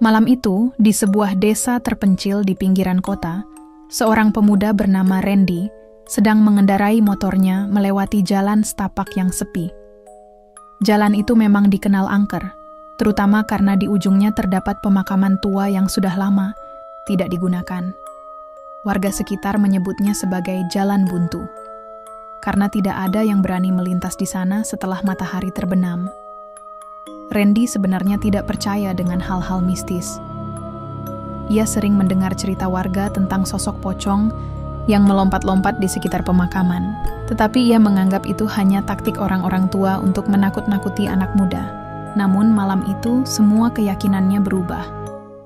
Malam itu, di sebuah desa terpencil di pinggiran kota, seorang pemuda bernama Randy sedang mengendarai motornya melewati jalan setapak yang sepi. Jalan itu memang dikenal angker, terutama karena di ujungnya terdapat pemakaman tua yang sudah lama tidak digunakan. Warga sekitar menyebutnya sebagai Jalan Buntu, karena tidak ada yang berani melintas di sana setelah matahari terbenam. Randy sebenarnya tidak percaya dengan hal-hal mistis. Ia sering mendengar cerita warga tentang sosok pocong yang melompat-lompat di sekitar pemakaman, tetapi ia menganggap itu hanya taktik orang-orang tua untuk menakut-nakuti anak muda. Namun malam itu semua keyakinannya berubah.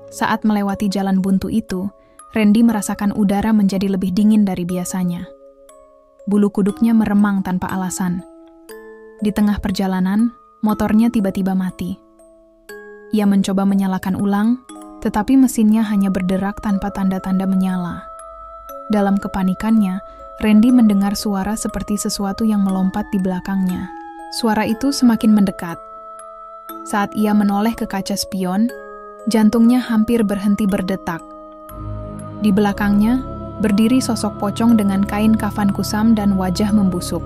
Saat melewati jalan buntu itu, Randy merasakan udara menjadi lebih dingin dari biasanya. Bulu kuduknya meremang tanpa alasan. Di tengah perjalanan, motornya tiba-tiba mati. Ia mencoba menyalakan ulang, tetapi mesinnya hanya berderak tanpa tanda-tanda menyala. Dalam kepanikannya, Randy mendengar suara seperti sesuatu yang melompat di belakangnya. Suara itu semakin mendekat. Saat ia menoleh ke kaca spion, jantungnya hampir berhenti berdetak. Di belakangnya, berdiri sosok pocong dengan kain kafan kusam dan wajah membusuk.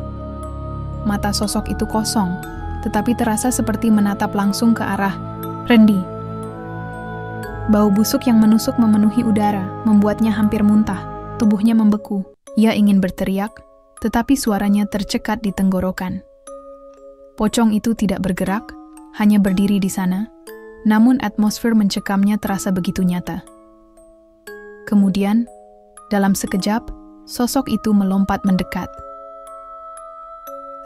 Mata sosok itu kosong, tetapi terasa seperti menatap langsung ke arah Randy. Bau busuk yang menusuk memenuhi udara, membuatnya hampir muntah, tubuhnya membeku. Ia ingin berteriak, tetapi suaranya tercekat di tenggorokan. Pocong itu tidak bergerak, hanya berdiri di sana, namun atmosfer mencekamnya terasa begitu nyata. Kemudian, dalam sekejap, sosok itu melompat mendekat.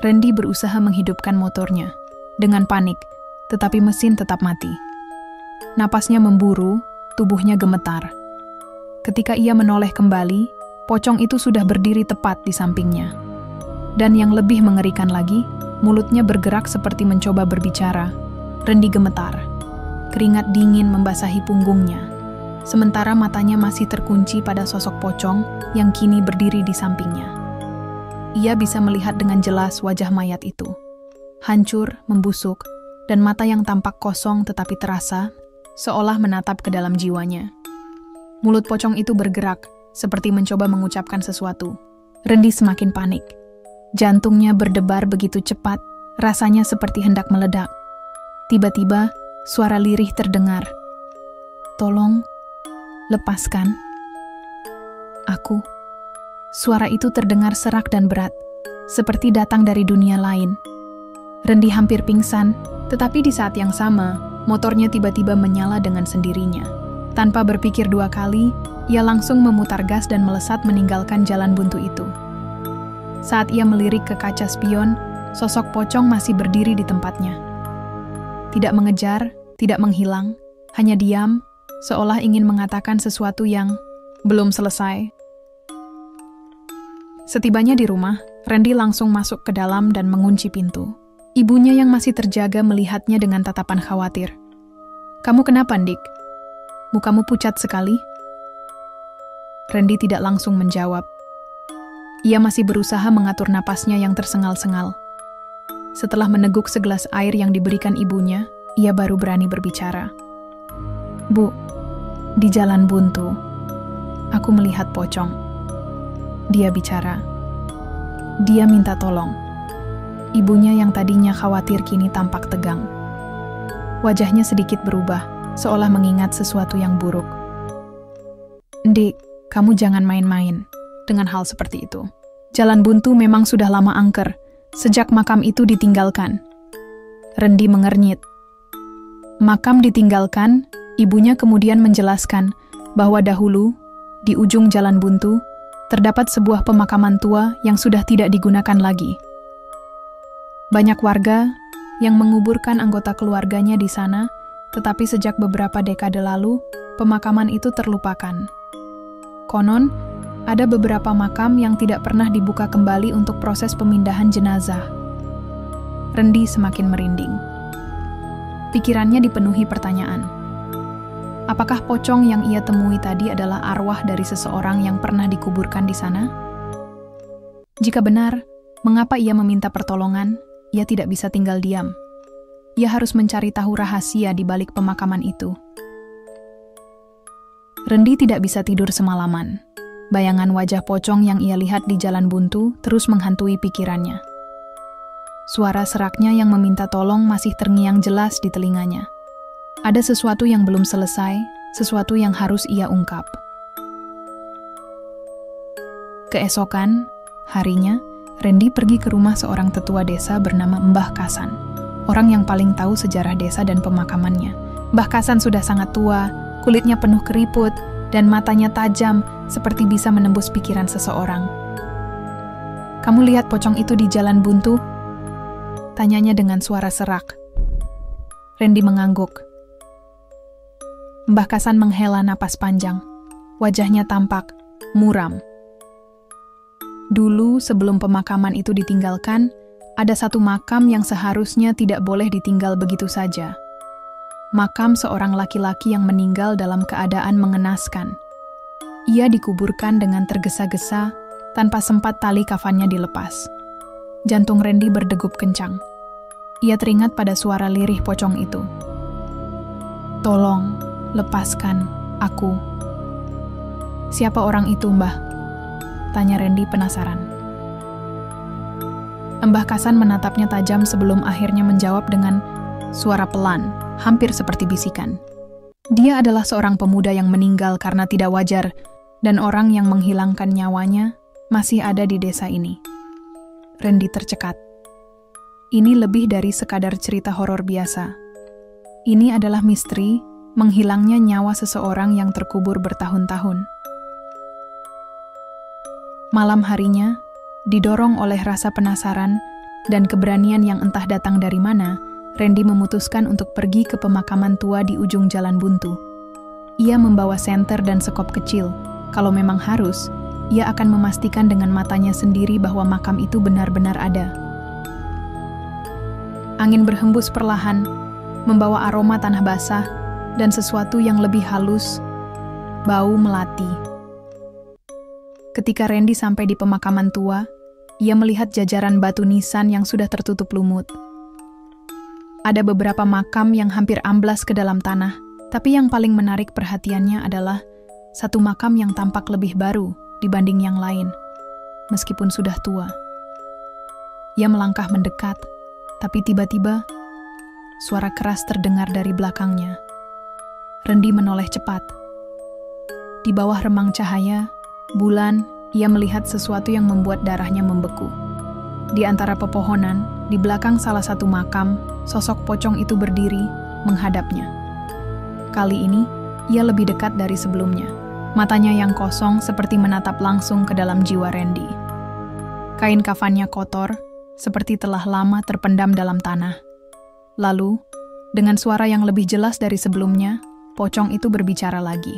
Randy berusaha menghidupkan motornya dengan panik, tetapi mesin tetap mati. Napasnya memburu, tubuhnya gemetar. Ketika ia menoleh kembali, pocong itu sudah berdiri tepat di sampingnya. Dan yang lebih mengerikan lagi, mulutnya bergerak seperti mencoba berbicara. Randy gemetar. Keringat dingin membasahi punggungnya. Sementara matanya masih terkunci pada sosok pocong yang kini berdiri di sampingnya. Ia bisa melihat dengan jelas wajah mayat itu. Hancur, membusuk, dan mata yang tampak kosong tetapi terasa, seolah menatap ke dalam jiwanya. Mulut pocong itu bergerak, seperti mencoba mengucapkan sesuatu. Randy semakin panik. Jantungnya berdebar begitu cepat, rasanya seperti hendak meledak. Tiba-tiba, suara lirih terdengar. "Tolong, lepaskan aku." Suara itu terdengar serak dan berat, seperti datang dari dunia lain. Randy hampir pingsan, tetapi di saat yang sama, motornya tiba-tiba menyala dengan sendirinya. Tanpa berpikir dua kali, ia langsung memutar gas dan melesat meninggalkan jalan buntu itu. Saat ia melirik ke kaca spion, sosok pocong masih berdiri di tempatnya. Tidak mengejar, tidak menghilang, hanya diam, seolah ingin mengatakan sesuatu yang belum selesai. Setibanya di rumah, Randy langsung masuk ke dalam dan mengunci pintu. Ibunya yang masih terjaga melihatnya dengan tatapan khawatir. "Kamu kenapa, Dick? Mukamu pucat sekali." Randy tidak langsung menjawab. Ia masih berusaha mengatur napasnya yang tersengal-sengal. Setelah meneguk segelas air yang diberikan ibunya, ia baru berani berbicara. "Bu, di jalan buntu, aku melihat pocong." Dia bicara. Dia minta tolong. Ibunya yang tadinya khawatir kini tampak tegang. Wajahnya sedikit berubah, seolah mengingat sesuatu yang buruk. "Dik, kamu jangan main-main dengan hal seperti itu. Jalan buntu memang sudah lama angker, sejak makam itu ditinggalkan." Randy mengernyit. Makam ditinggalkan, ibunya kemudian menjelaskan bahwa dahulu, di ujung jalan buntu, terdapat sebuah pemakaman tua yang sudah tidak digunakan lagi. Banyak warga yang menguburkan anggota keluarganya di sana, tetapi sejak beberapa dekade lalu, pemakaman itu terlupakan. Konon, ada beberapa makam yang tidak pernah dibuka kembali untuk proses pemindahan jenazah. Randy semakin merinding. Pikirannya dipenuhi pertanyaan. Apakah pocong yang ia temui tadi adalah arwah dari seseorang yang pernah dikuburkan di sana? Jika benar, mengapa ia meminta pertolongan? Ia tidak bisa tinggal diam. Ia harus mencari tahu rahasia di balik pemakaman itu. Randy tidak bisa tidur semalaman. Bayangan wajah pocong yang ia lihat di jalan buntu terus menghantui pikirannya. Suara seraknya yang meminta tolong masih terngiang jelas di telinganya. Ada sesuatu yang belum selesai, sesuatu yang harus ia ungkap. Keesokan harinya, Randy pergi ke rumah seorang tetua desa bernama Mbah Kasan, orang yang paling tahu sejarah desa dan pemakamannya. Mbah Kasan sudah sangat tua, kulitnya penuh keriput, dan matanya tajam seperti bisa menembus pikiran seseorang. "Kamu lihat pocong itu di jalan buntu?" tanyanya dengan suara serak. Randy mengangguk. Mbah Kasan menghela napas panjang. Wajahnya tampak muram. Dulu sebelum pemakaman itu ditinggalkan, ada satu makam yang seharusnya tidak boleh ditinggal begitu saja. Makam seorang laki-laki yang meninggal dalam keadaan mengenaskan. Ia dikuburkan dengan tergesa-gesa tanpa sempat tali kafannya dilepas. Jantung Randy berdegup kencang. Ia teringat pada suara lirih pocong itu. "Tolong, lepaskan aku." "Siapa orang itu, Mbah?" tanya Randy penasaran. Mbah Kasan menatapnya tajam sebelum akhirnya menjawab dengan suara pelan, hampir seperti bisikan. Dia adalah seorang pemuda yang meninggal karena tidak wajar, dan orang yang menghilangkan nyawanya masih ada di desa ini. Randy tercekat. Ini lebih dari sekadar cerita horor biasa. Ini adalah misteri menghilangnya nyawa seseorang yang terkubur bertahun-tahun. Malam harinya, didorong oleh rasa penasaran dan keberanian yang entah datang dari mana, Randy memutuskan untuk pergi ke pemakaman tua di ujung jalan buntu. Ia membawa senter dan sekop kecil. Kalau memang harus, ia akan memastikan dengan matanya sendiri bahwa makam itu benar-benar ada. Angin berhembus perlahan, membawa aroma tanah basah dan sesuatu yang lebih halus, bau melati. Ketika Randy sampai di pemakaman tua, ia melihat jajaran batu nisan yang sudah tertutup lumut. Ada beberapa makam yang hampir amblas ke dalam tanah, tapi yang paling menarik perhatiannya adalah satu makam yang tampak lebih baru dibanding yang lain, meskipun sudah tua. Ia melangkah mendekat, tapi tiba-tiba suara keras terdengar dari belakangnya. Randy menoleh cepat. Di bawah remang cahaya bulan, ia melihat sesuatu yang membuat darahnya membeku. Di antara pepohonan, di belakang salah satu makam, sosok pocong itu berdiri, menghadapnya. Kali ini, ia lebih dekat dari sebelumnya. Matanya yang kosong seperti menatap langsung ke dalam jiwa Randy. Kain kafannya kotor, seperti telah lama terpendam dalam tanah. Lalu, dengan suara yang lebih jelas dari sebelumnya, pocong itu berbicara lagi.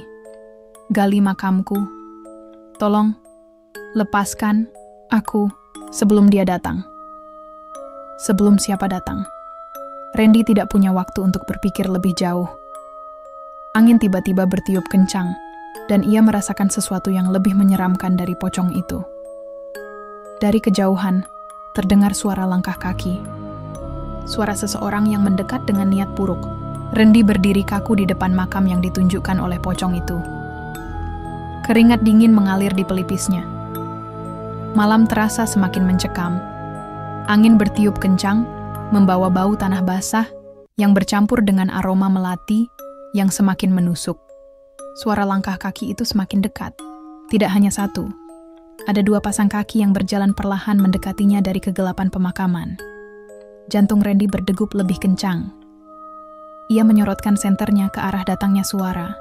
"Gali makamku. Tolong, lepaskan aku sebelum dia datang." Sebelum siapa datang? Randy tidak punya waktu untuk berpikir lebih jauh. Angin tiba-tiba bertiup kencang, dan ia merasakan sesuatu yang lebih menyeramkan dari pocong itu. Dari kejauhan, terdengar suara langkah kaki. Suara seseorang yang mendekat dengan niat buruk. Randy berdiri kaku di depan makam yang ditunjukkan oleh pocong itu. Keringat dingin mengalir di pelipisnya. Malam terasa semakin mencekam. Angin bertiup kencang, membawa bau tanah basah yang bercampur dengan aroma melati yang semakin menusuk. Suara langkah kaki itu semakin dekat. Tidak hanya satu. Ada dua pasang kaki yang berjalan perlahan mendekatinya dari kegelapan pemakaman. Jantung Randy berdegup lebih kencang. Ia menyorotkan senternya ke arah datangnya suara.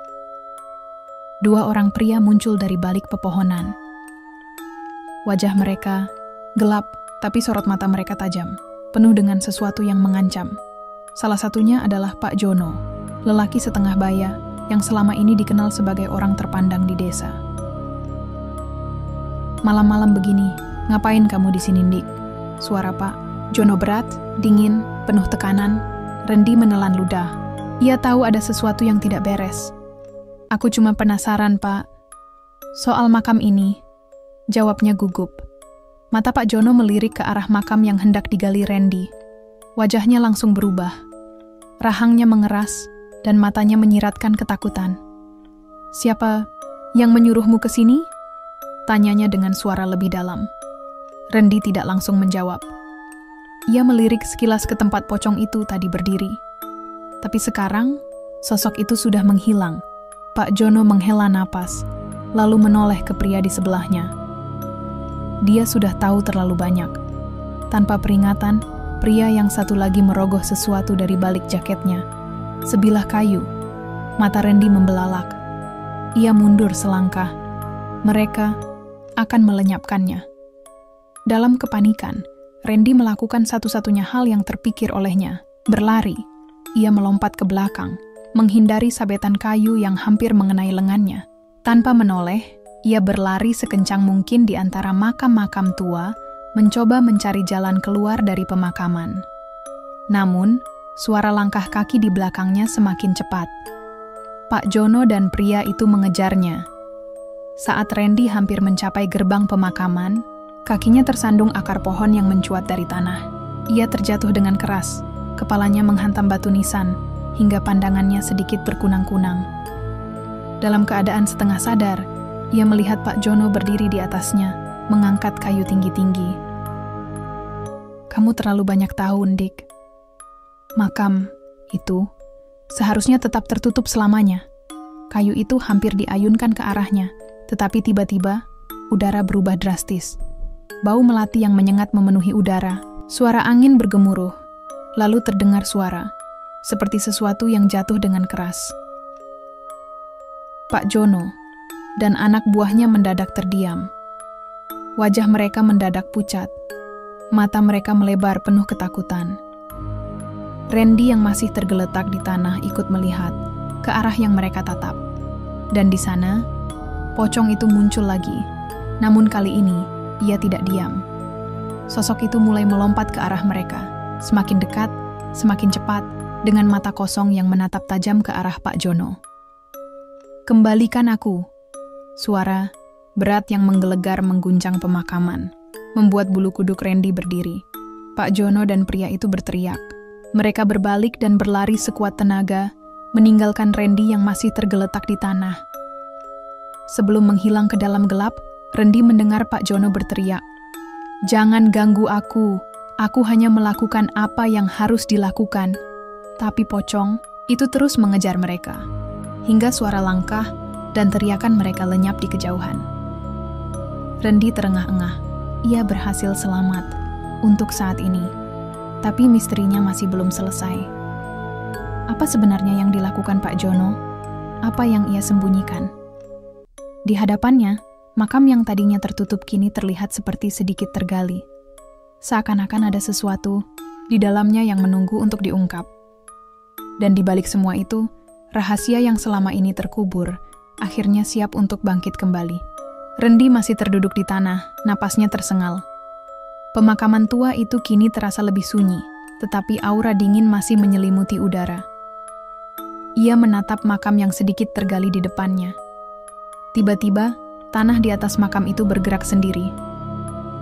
Dua orang pria muncul dari balik pepohonan. Wajah mereka gelap, tapi sorot mata mereka tajam, penuh dengan sesuatu yang mengancam. Salah satunya adalah Pak Jono, lelaki setengah baya yang selama ini dikenal sebagai orang terpandang di desa. "Malam-malam begini, ngapain kamu di sini, Dik?" Suara Pak Jono berat, dingin, penuh tekanan. Randy menelan ludah. Ia tahu ada sesuatu yang tidak beres. "Aku cuma penasaran, Pak. Soal makam ini," jawabnya gugup. Mata Pak Jono melirik ke arah makam yang hendak digali Randy. Wajahnya langsung berubah. Rahangnya mengeras dan matanya menyiratkan ketakutan. Siapa yang menyuruhmu ke sini? Tanyanya dengan suara lebih dalam. Randy tidak langsung menjawab. Ia melirik sekilas ke tempat pocong itu tadi berdiri. Tapi sekarang, sosok itu sudah menghilang. Pak Jono menghela napas, lalu menoleh ke pria di sebelahnya. Dia sudah tahu terlalu banyak. Tanpa peringatan, pria yang satu lagi merogoh sesuatu dari balik jaketnya. Sebilah kayu. Mata Randy membelalak. Ia mundur selangkah. Mereka akan melenyapkannya. Dalam kepanikan, Randy melakukan satu-satunya hal yang terpikir olehnya, berlari. Ia melompat ke belakang, menghindari sabetan kayu yang hampir mengenai lengannya. Tanpa menoleh, ia berlari sekencang mungkin di antara makam-makam tua, mencoba mencari jalan keluar dari pemakaman. Namun, suara langkah kaki di belakangnya semakin cepat. Pak Jono dan pria itu mengejarnya. Saat Randy hampir mencapai gerbang pemakaman, kakinya tersandung akar pohon yang mencuat dari tanah. Ia terjatuh dengan keras, kepalanya menghantam batu nisan, hingga pandangannya sedikit berkunang-kunang. Dalam keadaan setengah sadar, ia melihat Pak Jono berdiri di atasnya, mengangkat kayu tinggi-tinggi. Kamu terlalu banyak tahu, Dik. Makam itu seharusnya tetap tertutup selamanya. Kayu itu hampir diayunkan ke arahnya, tetapi tiba-tiba udara berubah drastis. Bau melati yang menyengat memenuhi udara. Suara angin bergemuruh. Lalu terdengar suara, seperti sesuatu yang jatuh dengan keras. Pak Jono dan anak buahnya mendadak terdiam. Wajah mereka mendadak pucat. Mata mereka melebar penuh ketakutan. Randy yang masih tergeletak di tanah ikut melihat ke arah yang mereka tatap. Dan di sana, pocong itu muncul lagi. Namun kali ini, ia tidak diam. Sosok itu mulai melompat ke arah mereka. Semakin dekat, semakin cepat, dengan mata kosong yang menatap tajam ke arah Pak Jono. Kembalikan aku. Suara berat yang menggelegar mengguncang pemakaman, membuat bulu kuduk Randy berdiri. Pak Jono dan pria itu berteriak. Mereka berbalik dan berlari sekuat tenaga, meninggalkan Randy yang masih tergeletak di tanah. Sebelum menghilang ke dalam gelap, Randy mendengar Pak Jono berteriak, "Jangan ganggu aku hanya melakukan apa yang harus dilakukan." Tapi pocong itu terus mengejar mereka, hingga suara langkah dan teriakan mereka lenyap di kejauhan. Randy terengah-engah, ia berhasil selamat untuk saat ini. Tapi misterinya masih belum selesai. Apa sebenarnya yang dilakukan Pak Jono? Apa yang ia sembunyikan? Di hadapannya, makam yang tadinya tertutup kini terlihat seperti sedikit tergali. Seakan-akan ada sesuatu di dalamnya yang menunggu untuk diungkap. Dan di balik semua itu, rahasia yang selama ini terkubur, akhirnya siap untuk bangkit kembali. Randy masih terduduk di tanah, napasnya tersengal. Pemakaman tua itu kini terasa lebih sunyi, tetapi aura dingin masih menyelimuti udara. Ia menatap makam yang sedikit tergali di depannya. Tiba-tiba, tanah di atas makam itu bergerak sendiri.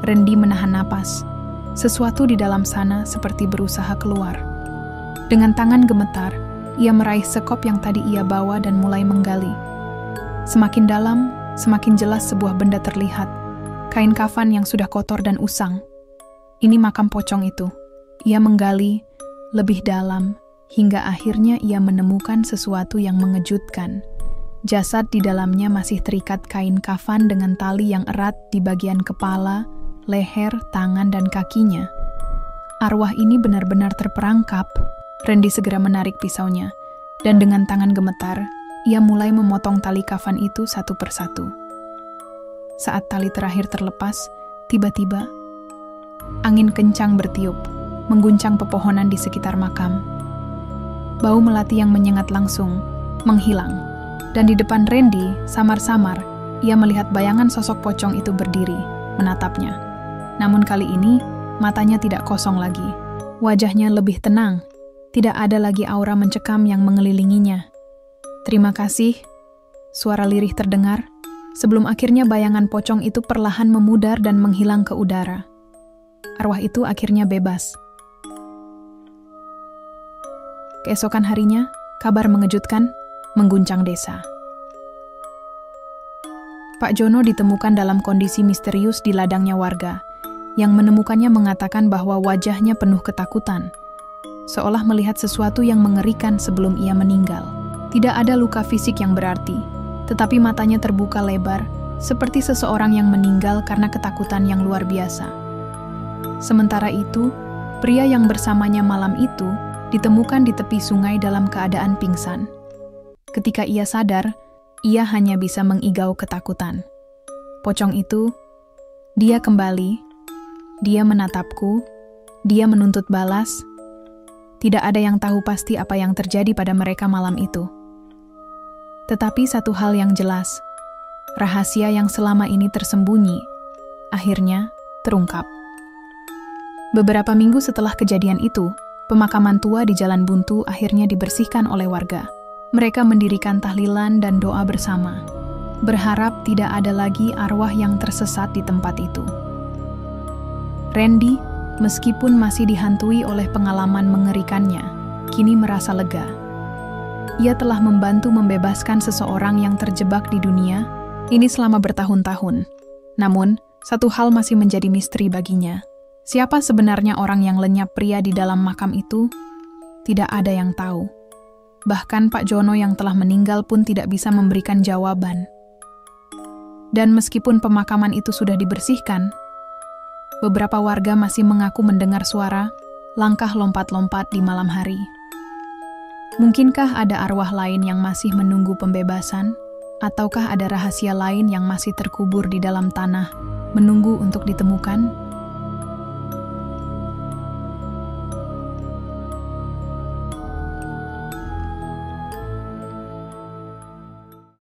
Randy menahan napas. Sesuatu di dalam sana seperti berusaha keluar. Dengan tangan gemetar, ia meraih sekop yang tadi ia bawa dan mulai menggali. Semakin dalam, semakin jelas sebuah benda terlihat. Kain kafan yang sudah kotor dan usang. Ini makam pocong itu. Ia menggali lebih dalam, hingga akhirnya ia menemukan sesuatu yang mengejutkan. Jasad di dalamnya masih terikat kain kafan dengan tali yang erat di bagian kepala, leher, tangan, dan kakinya. Arwah ini benar-benar terperangkap. Randy segera menarik pisaunya, dan dengan tangan gemetar, ia mulai memotong tali kafan itu satu persatu. Saat tali terakhir terlepas, tiba-tiba angin kencang bertiup, mengguncang pepohonan di sekitar makam. Bau melati yang menyengat langsung menghilang, dan di depan Randy, samar-samar, ia melihat bayangan sosok pocong itu berdiri, menatapnya. Namun kali ini, matanya tidak kosong lagi. Wajahnya lebih tenang, tidak ada lagi aura mencekam yang mengelilinginya. "Terima kasih," suara lirih terdengar, sebelum akhirnya bayangan pocong itu perlahan memudar dan menghilang ke udara. Arwah itu akhirnya bebas. Keesokan harinya, kabar mengejutkan mengguncang desa. Pak Jono ditemukan dalam kondisi misterius di ladangnya warga. Yang menemukannya mengatakan bahwa wajahnya penuh ketakutan, seolah melihat sesuatu yang mengerikan sebelum ia meninggal. Tidak ada luka fisik yang berarti, tetapi matanya terbuka lebar, seperti seseorang yang meninggal karena ketakutan yang luar biasa. Sementara itu, pria yang bersamanya malam itu ditemukan di tepi sungai dalam keadaan pingsan. Ketika ia sadar, ia hanya bisa mengigau ketakutan. Pocong itu, dia kembali. Dia menatapku, dia menuntut balas. Tidak ada yang tahu pasti apa yang terjadi pada mereka malam itu. Tetapi satu hal yang jelas, rahasia yang selama ini tersembunyi, akhirnya terungkap. Beberapa minggu setelah kejadian itu, pemakaman tua di Jalan Buntu akhirnya dibersihkan oleh warga. Mereka mendirikan tahlilan dan doa bersama, berharap tidak ada lagi arwah yang tersesat di tempat itu. Randy, meskipun masih dihantui oleh pengalaman mengerikannya, kini merasa lega. Ia telah membantu membebaskan seseorang yang terjebak di dunia ini selama bertahun-tahun. Namun, satu hal masih menjadi misteri baginya. Siapa sebenarnya orang yang lenyap pria di dalam makam itu? Tidak ada yang tahu. Bahkan Pak Jono yang telah meninggal pun tidak bisa memberikan jawaban. Dan meskipun pemakaman itu sudah dibersihkan, beberapa warga masih mengaku mendengar suara langkah lompat-lompat di malam hari. Mungkinkah ada arwah lain yang masih menunggu pembebasan? Ataukah ada rahasia lain yang masih terkubur di dalam tanah, menunggu untuk ditemukan?